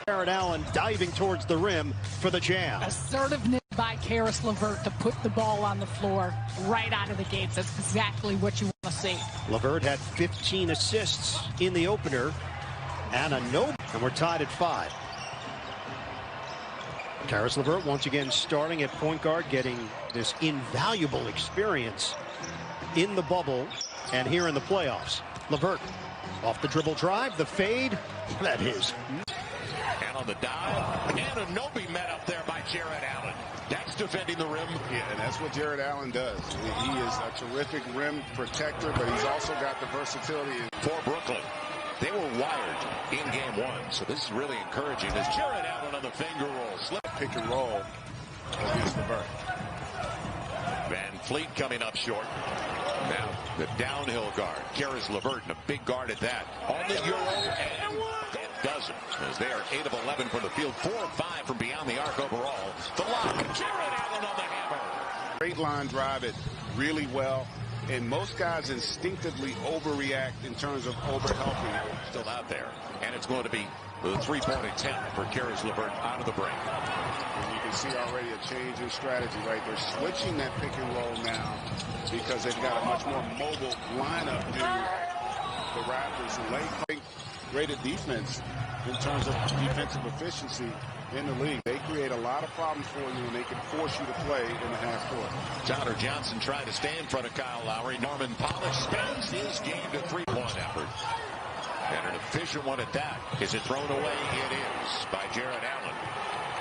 Jared Allen diving towards the rim for the jam. Assertiveness by Caris LeVert to put the ball on the floor right out of the gates. That's exactly what you want to see. LeVert had 15 assists in the opener and a no, and we're tied at 5. Caris LeVert once again starting at point guard, getting this invaluable experience in the bubble and here in the playoffs. LeVert off the dribble drive, the fade, that is. And on the dive, Anunoby met up there by Jared Allen. That's defending the rim. Yeah, and that's what Jared Allen does. He is a terrific rim protector, but he's also got the versatility. For Brooklyn, they were wired in game 1, so this is really encouraging as Jared Allen on the finger roll. Slip. Pick and roll against LeVert. Van Fleet coming up short. Now the downhill guard, Caris LeVert, and a big guard at that. On the Euro, and it doesn't, as they are 8 of 11 from the field, 4 of 5 from beyond the arc overall. The lock, Jared Allen on the hammer. Great line drive it really well, and most guys instinctively overreact in terms of overhelping. Still out there, and it's going to be the three-point attempt for Caris LeVert out of the break. And you can see already a change in strategy, right? They're switching that pick and roll now because they've got a much more mobile lineup than the Raptors, who lay great at defense in terms of defensive efficiency in the league. They create a lot of problems for you, and they can force you to play in the half court. Tyler Johnson trying to stay in front of Kyle Lowry. Norman Powell spends his game to three-point effort. And an efficient one at that. Is it thrown away? It is by Jared Allen.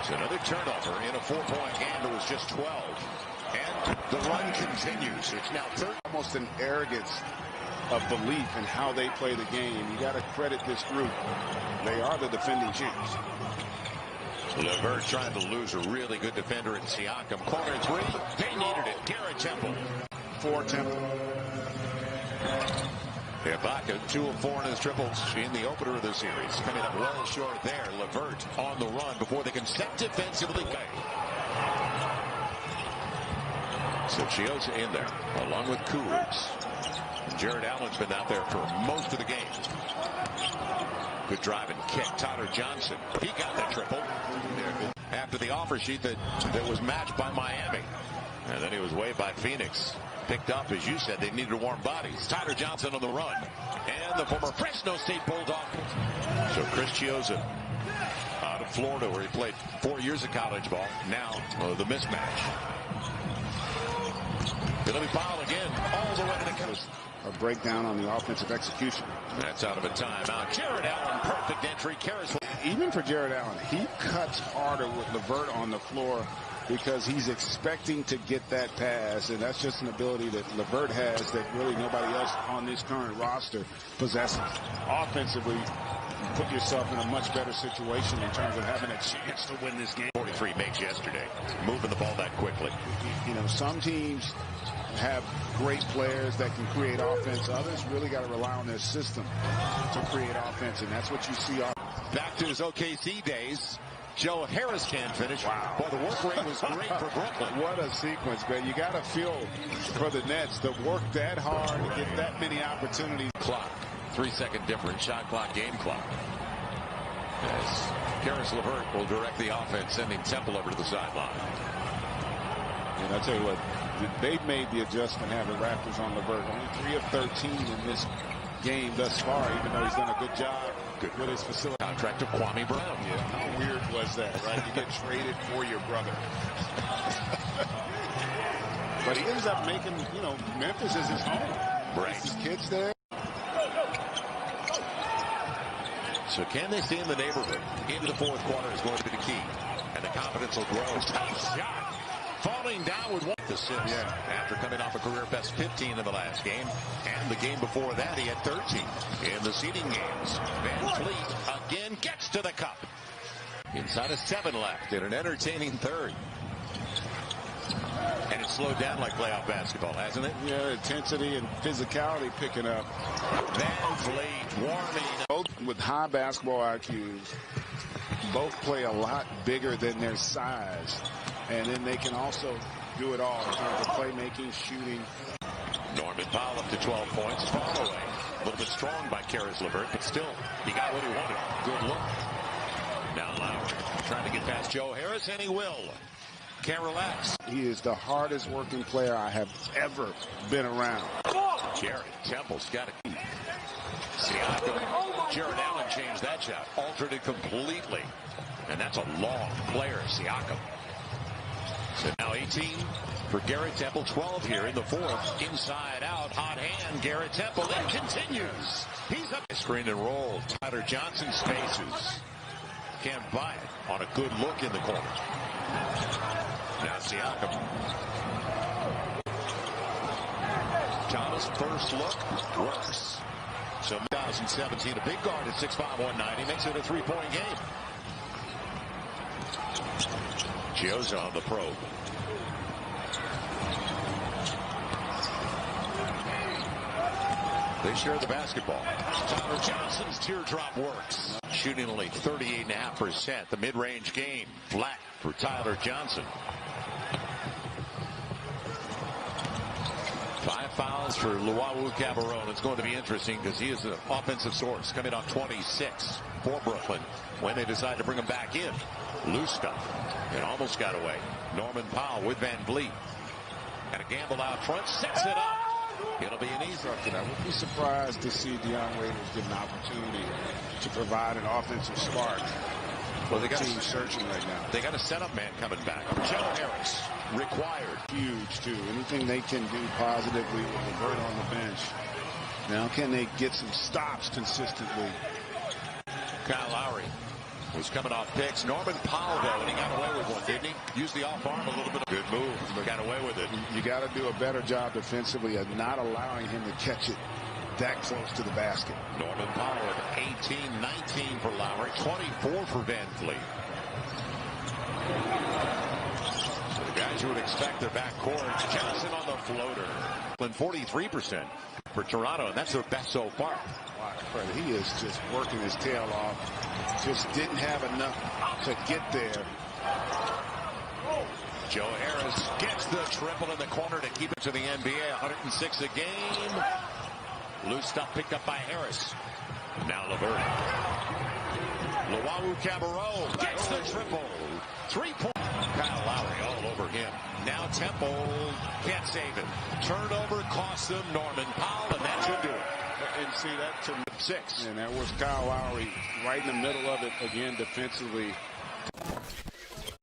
It's another turnover in a 4-point game. It was just 12. And the run continues. It's now 30. Almost an arrogance of belief in how they play the game. You got to credit this group. They are the defending champs. LeVert trying to lose a really good defender in Siakam. Corner 3. They needed it. Garrett Temple. For Temple. Ibaka 2 of 4 in his triples in the opener of the series. Coming up well short there. LeVert on the run before they can set defensively. So Chioza in there along with Kuz. Jared Allen's been out there for most of the game. Good drive and kick. Tyler Johnson. He got the triple after the offer sheet that was matched by Miami. And then he was waived by Phoenix. Picked up, as you said, they needed warm bodies. Tyler Johnson on the run. And the former Fresno State Bulldog. So Chris Chioza out of Florida, where he played 4 years of college ball. Now the mismatch. Billy Powell again, all the way to the coast. A breakdown on the offensive execution. That's out of a timeout. Jared Allen, perfect entry. Even for Jared Allen, he cuts harder with LeVert on the floor because he's expecting to get that pass, and that's just an ability that LeVert has that really nobody else on this current roster possesses. Offensively, you put yourself in a much better situation in terms of having a chance to win this game. 43 makes yesterday, moving the ball that quickly. You know, some teams have great players that can create offense. Others really got to rely on their system to create offense, and that's what you see. Back to his OKC days. Joe Harris can't finish. Wow. Boy, the work rate was great for Brooklyn. What a sequence, man. You got to feel for the Nets to work that hard to get that many opportunities. Clock. 3-second difference. Shot clock, game clock. As Caris LeVert will direct the offense, sending Temple over to the sideline. And I tell you what, they've made the adjustment having Raptors on LeVert. Only 3 of 13 in this game thus far, even though he's done a good job with his facility. Contract of Kwame Brown. Yeah, how weird was that, right? You get traded for your brother. But he ends up making, you know, Memphis is his home. Right. His kids there. So can they stay in the neighborhood? Into the fourth quarter is going to be the key. And the confidence will grow. Tough shot. Falling down with 1 assists after coming off a career best 15 in the last game. And the game before that, he had 13 in the seeding games. Van Fleet again gets to the cup. Inside of 7 left in an entertaining third. And it slowed down like playoff basketball, hasn't it? Yeah, intensity and physicality picking up. Van Fleet warming. Both with high basketball IQs. Both play a lot bigger than their size. And then they can also do it all in terms of playmaking, shooting. Norman Powell up to 12 points. Far away. A little bit strong by Caris LeVert, but still, he got what he wanted. Good look. Now past Joe Harris, and he will. Can't relax. He is the hardest working player I have ever been around. Garrett Temple's got it. Siakam. Jared Allen changed that shot. Altered it completely. And that's a long player, Siakam. So now 18 for Garrett Temple. 12 here in the fourth. Inside out. Hot hand. Garrett Temple. It continues. He's up. Screen and roll. Tyler Johnson spaces. Can't buy it on a good look in the corner. Now Siakam. Thomas first look works. So 2017, a big guard at 6'5", 190 makes it a three-point game. Gioza on the probe. They share the basketball. Tyler Johnson's teardrop works. Shooting only 38.5%. The mid-range game flat for Tyler Johnson. 5 fouls for Luwawu-Cabarrot. It's going to be interesting because he is an offensive source coming off 26 for Brooklyn when they decide to bring him back in. Loose stuff. It almost got away. Norman Powell with Van Vliet. And a gamble out front. Sets it up. It'll be an easy. I would be surprised to see Dion Waiters get an opportunity to provide an offensive spark. Well, they got team searching right now. They got a setup man coming back. Joe Harris required. Huge too. Anything they can do positively with LeVert on the bench. Now can they get some stops consistently? Kyle Lowry was coming off picks. Norman Powell though, and he got away with one, didn't he? Used the off arm a little bit. Good move, but got away with it. You got to do a better job defensively of not allowing him to catch it that close to the basket. Norman Powell at 18-19 for Lowry, 24 for Van Vliet. So the guys you would expect their backcourt. Johnson on the floater. 43% for Toronto, and that's their best so far. He is just working his tail off. Just didn't have enough to get there. Joe Harris gets the triple in the corner to keep it to the NBA. 106 a game. Loose stuff picked up by Harris. Now LeVert. Luwawu-Cabarrot gets the triple. 3-point. Kyle Lowry all over him. Now Temple can't save it. Turnover costs him. Norman Powell, and that should do it. And see that to 6. And that was Kyle Lowry right in the middle of it again defensively.